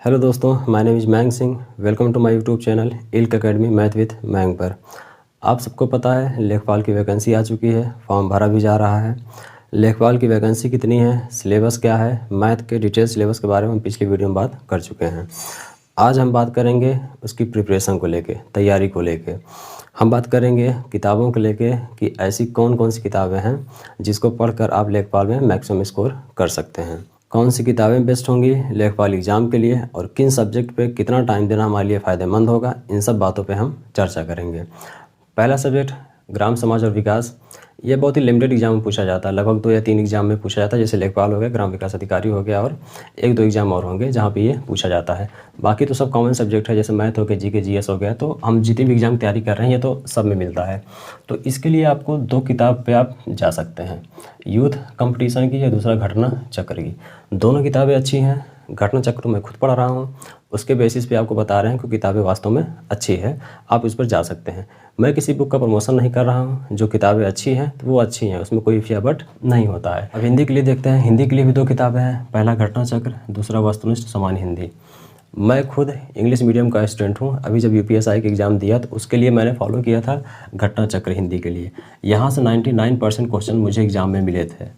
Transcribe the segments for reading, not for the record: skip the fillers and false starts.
Hello दोस्तों, my name is Mayank Singh. Welcome to my YouTube channel इल्क academy math with Mayank पर। आप सबको पता है लेखपाल की वैकेंसी आ चुकी है, फॉर्म भरा भी जा रहा है। लेखपाल की वैकेंसी कितनी है, सिलेबस क्या है, मैथ के डिटेल सिलेबस के बारे में हम पिछली वीडियो में बात कर चुके हैं। आज हम बात करेंगे उसकी प्रिपरेशन को लेके, तैयारी को लेके। हम बात करेंगे किताबों को लेके कि ऐसी कौन कौन सी किताबें हैं जिसको पढ़कर आप लेखपाल में मैक्सिमम स्कोर कर सकते हैं। कौन सी किताबें बेस्ट होंगी लेखपाल एग्ज़ाम के लिए और किन सब्जेक्ट पे कितना टाइम देना हमारे लिए फ़ायदेमंद होगा, इन सब बातों पे हम चर्चा करेंगे। पहला सब्जेक्ट ग्राम समाज और विकास। ये बहुत ही लिमिटेड एग्जाम में पूछा जाता है, लगभग 2 या 3 एग्जाम में पूछा जाता है, जैसे लेखपाल हो गया, ग्राम विकास अधिकारी हो गया और 1-2 एग्जाम और होंगे जहाँ पे ये पूछा जाता है। बाकी तो सब कॉमन सब्जेक्ट है, जैसे मैथ हो गया, जीके जीएस हो गया। तो हम जितनी भी एग्जाम तैयारी कर रहे हैं ये तो सब में मिलता है। तो इसके लिए आपको 2 किताब पे आप जा सकते हैं, यूथ कंपटीशन की या दूसरा घटना चक्र की। दोनों किताबें अच्छी हैं। घटना चक्र मैं खुद पढ़ रहा हूँ, उसके बेसिस पे आपको बता रहे हैं कि किताबें वास्तव में अच्छी है, आप इस पर जा सकते हैं। मैं किसी बुक का प्रमोशन नहीं कर रहा हूँ, जो किताबें अच्छी हैं तो वो अच्छी हैं, उसमें कोई फिया बट नहीं होता है। अब हिंदी के लिए देखते हैं। हिंदी के लिए भी 2 किताबें हैं, पहला घटना चक्र, दूसरा वस्तुनिष्ठ सामान्य हिंदी। मैं खुद इंग्लिश मीडियम का स्टूडेंट हूँ। अभी जब यूपीएसआई का एग्ज़ाम दिया तो उसके लिए मैंने फॉलो किया था घटना चक्र हिंदी के लिए। यहाँ से 99% क्वेश्चन मुझे एग्ज़ाम में मिले थे।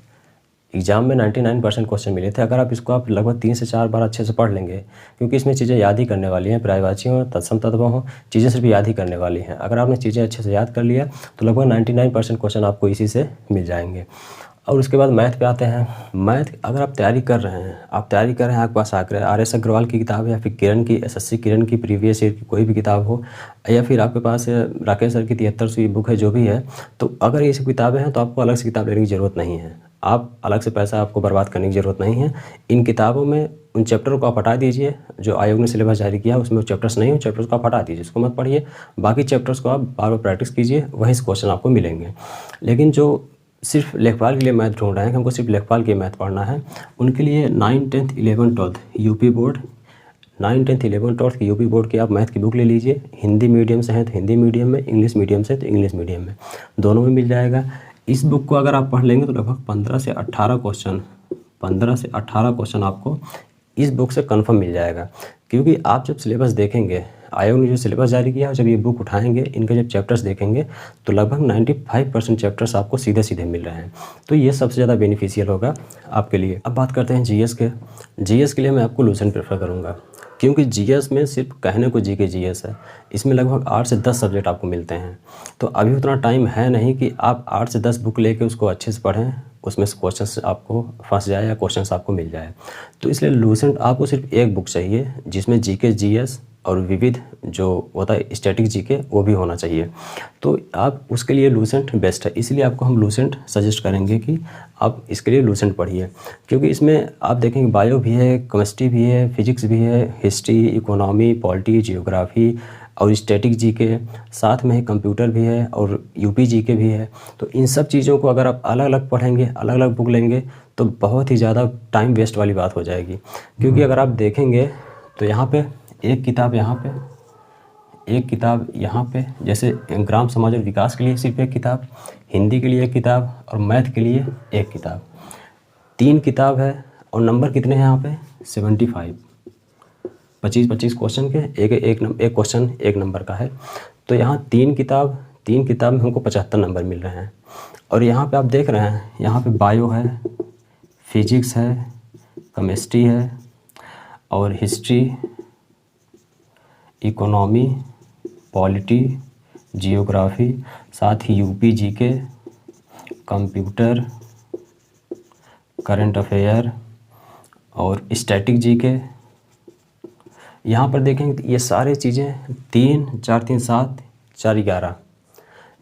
एग्ज़ाम में 99% क्वेश्चन मिले थे। अगर आप इसको आप लगभग 3 से 4 बार अच्छे से पढ़ लेंगे, क्योंकि इसमें चीज़ें याद ही करने वाली हैं, पर्यायवाची हों, तत्सम तद्भव हों, चीज़ें सिर्फ याद ही करने वाली हैं। अगर आपने चीज़ें अच्छे से याद कर लिया तो लगभग 99% क्वेश्चन आपको इसी से मिल जाएंगे। और उसके बाद मैथ पे आते हैं। मैथ अगर आप तैयारी कर रहे हैं, आपके पास RS अग्रवाल की किताब है या फिर किरण की, SSC किरण की प्रीवियस ईयर की कोई भी किताब हो, या फिर आपके पास राकेश सर की 7300 बुक है, जो भी है, तो अगर ये सब किताबें हैं तो आपको अलग से किताब लेने की ज़रूरत नहीं है। आप अलग से पैसा आपको बर्बाद करने की ज़रूरत नहीं है। इन किताबों में उन चैप्टरों को आप हटा दीजिए जो आयोग ने सिलेबस जारी किया, उसमें चैप्टर्स नहीं, उन चैप्टर्स को आप हटा दीजिए, उसको मत पढ़िए। बाकी चैप्टर्स को आप बार बार प्रैक्टिस कीजिए, वहीं से क्वेश्चन आपको मिलेंगे। लेकिन जो सिर्फ लेखपाल के लिए मैथ ढूंढ रहे हैं कि हमको सिर्फ लेखपाल के मैथ पढ़ना है, उनके लिए 9, 10, 11, 12 यूपी बोर्ड, 9, 10, 11, 12 की यूपी बोर्ड की आप मैथ की बुक ले लीजिए। हिंदी मीडियम से हैं तो हिंदी मीडियम में, इंग्लिश मीडियम से तो इंग्लिश मीडियम में, दोनों में मिल जाएगा। इस बुक को अगर आप पढ़ लेंगे तो लगभग 15 से 18 क्वेश्चन आपको इस बुक से कन्फर्म मिल जाएगा। क्योंकि आप जब सिलेबस देखेंगे, आयोग ने जो सिलेबस जारी किया है, जब ये बुक उठाएंगे, इनके जब चैप्टर्स देखेंगे तो लगभग 95% चैप्टर्स आपको सीधे सीधे मिल रहे हैं। तो ये सबसे ज़्यादा बेनिफिशियल होगा आपके लिए। अब बात करते हैं जीएस के। जीएस के लिए मैं आपको लूसेंट प्रेफर करूँगा, क्योंकि जीएस में सिर्फ कहने को जीके जीएस है, इसमें लगभग 8 से 10 सब्जेक्ट आपको मिलते हैं। तो अभी उतना टाइम है नहीं कि आप 8 से 10 बुक लेके उसको अच्छे से पढ़ें, उसमें से क्वेश्चंस आपको फंस जाए या क्वेश्चंस आपको मिल जाए। तो इसलिए लूसेंट आपको सिर्फ एक बुक चाहिए जिसमें जीके जीएस और विविध जो होता है स्टैटिक जीके वो भी होना चाहिए। तो आप उसके लिए लूसेंट बेस्ट है, इसलिए आपको हम लूसेंट सजेस्ट करेंगे कि आप इसके लिए लूसेंट पढ़िए। क्योंकि इसमें आप देखेंगे बायो भी है, केमिस्ट्री भी है, फिजिक्स भी है, हिस्ट्री, इकोनॉमी, पॉलिटी, जियोग्राफी और स्टैटिक जीके, साथ में ही कंप्यूटर भी है और यूपी जीके भी है। तो इन सब चीज़ों को अगर आप अलग अलग पढ़ेंगे, अलग अलग बुक लेंगे, तो बहुत ही ज़्यादा टाइम वेस्ट वाली बात हो जाएगी। क्योंकि अगर आप देखेंगे तो यहाँ पे एक किताब, यहाँ पे एक किताब, यहाँ पे जैसे ग्राम समाज और विकास के लिए सिर्फ एक किताब, हिंदी के लिए एक किताब और मैथ के लिए एक किताब, 3 किताब है। और नंबर कितने हैं यहाँ पे? 75, 25 क्वेश्चन के, एक क्वेश्चन 1 नंबर का है। तो यहाँ 3 किताब में हमको 75 नंबर मिल रहे हैं। और यहाँ पे आप देख रहे हैं, यहाँ पे बायो है, फिजिक्स है, केमिस्ट्री है और हिस्ट्री, इकोनॉमी, पॉलिटी, जियोग्राफी, साथ ही UP GK, computer, current affair और स्टैटिक जीके। यहाँ पर देखेंगे तो ये सारे चीज़ें 3, 4, 3, 7, 4, 11।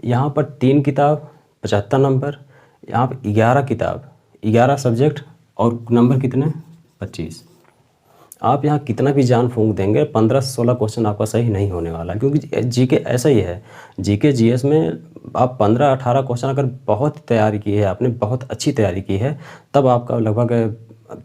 यहाँ पर 3 किताब 75 नंबर, यहाँ पर 11 किताब 11 सब्जेक्ट और नंबर कितने? 25। आप यहाँ कितना भी जान फूंक देंगे, 15 से 16 क्वेश्चन आपका सही नहीं होने वाला। क्योंकि जीके ऐसा ही है, जीके जीएस में आप 15-18 क्वेश्चन अगर बहुत तैयारी की है, आपने बहुत अच्छी तैयारी की है, तब आपका लगभग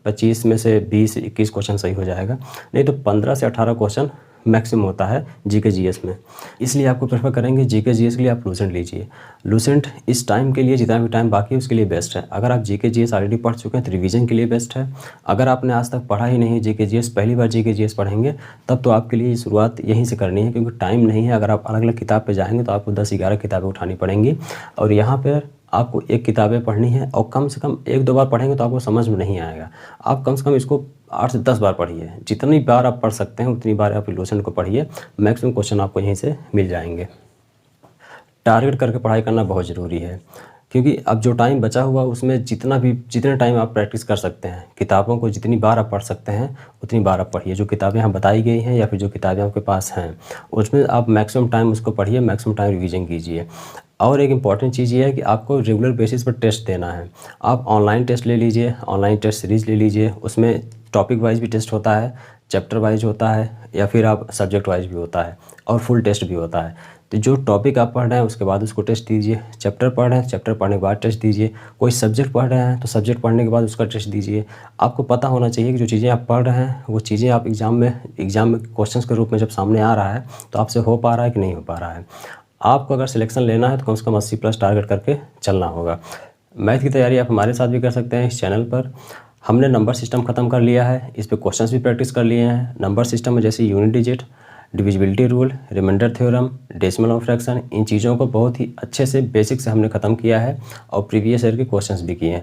25 में से 20-21 क्वेश्चन सही हो जाएगा। नहीं तो 15 से 18 क्वेश्चन मैक्सिमम होता है जीके जीएस में, इसलिए आपको प्रेफर करेंगे जीके जीएस के लिए आप लूसेंट लीजिए। लूसेंट इस टाइम के लिए, जितना भी टाइम बाकी है उसके लिए बेस्ट है। अगर आप जीके जीएस ऑलरेडी पढ़ चुके हैं तो रिवीजन के लिए बेस्ट है। अगर आपने आज तक पढ़ा ही नहीं है जीके जीएस, पहली बार जीके जीएस पढ़ेंगे, तब तो आपके लिए शुरुआत यहीं से करनी है, क्योंकि टाइम नहीं है। अगर आप अलग अलग किताब पे जाएंगे तो आपको 10-11 किताबें उठानी पड़ेंगी, और यहाँ पर आपको एक किताबें पढ़नी है, और कम से कम 1-2 बार पढ़ेंगे तो आपको समझ में नहीं आएगा। आप कम से कम इसको 8 से 10 बार पढ़िए, जितनी बार आप पढ़ सकते हैं उतनी बार आप लूसेंट को पढ़िए। मैक्सिमम क्वेश्चन आपको यहीं से मिल जाएंगे। टारगेट करके पढ़ाई करना बहुत ज़रूरी है, क्योंकि अब जो टाइम बचा हुआ उसमें जितने टाइम आप प्रैक्टिस कर सकते हैं, किताबों को जितनी बार आप पढ़ सकते हैं उतनी बार आप पढ़िए। जो किताबें यहाँ बताई गई हैं या फिर जो किताबें आपके पास हैं उसमें आप मैक्सिमम टाइम उसको पढ़िए, मैक्सिमम टाइम रिवीजन कीजिए। और एक इम्पॉर्टेंट चीज़ ये है कि आपको रेगुलर बेसिस पर टेस्ट देना है। आप ऑनलाइन टेस्ट ले लीजिए, ऑनलाइन टेस्ट सीरीज़ ले लीजिए, उसमें टॉपिक वाइज भी टेस्ट होता है, चैप्टर वाइज होता है, या फिर आप सब्जेक्ट वाइज भी होता है, और फुल टेस्ट भी होता है। तो जो टॉपिक आप पढ़ रहे हैं उसके बाद उसको टेस्ट दीजिए। चैप्टर पढ़ रहे हैं, चैप्टर पढ़ने के बाद टेस्ट दीजिए। कोई सब्जेक्ट पढ़ रहे हैं तो सब्जेक्ट पढ़ने के बाद उसका टेस्ट दीजिए। आपको पता होना चाहिए कि जो चीज़ें आप पढ़ रहे हैं वो चीज़ें आप एग्ज़ाम में क्वेश्चंस के रूप में जब सामने आ रहा है तो आपसे हो पा रहा है कि नहीं हो पा रहा है। आपको अगर सिलेक्शन लेना है तो कम से कम 80+ टारगेट करके चलना होगा। मैथ की तैयारी आप हमारे साथ भी कर सकते हैं इस चैनल पर। हमने नंबर सिस्टम ख़त्म कर लिया है, इस पे क्वेश्चंस भी प्रैक्टिस कर लिए हैं। नंबर सिस्टम में जैसे unit digit, divisibility rule, remainder theorem, decimal of fraction, इन चीज़ों को बहुत ही अच्छे से बेसिक से हमने ख़त्म किया है, और प्रीवियस ईयर के क्वेश्चंस भी किए हैं।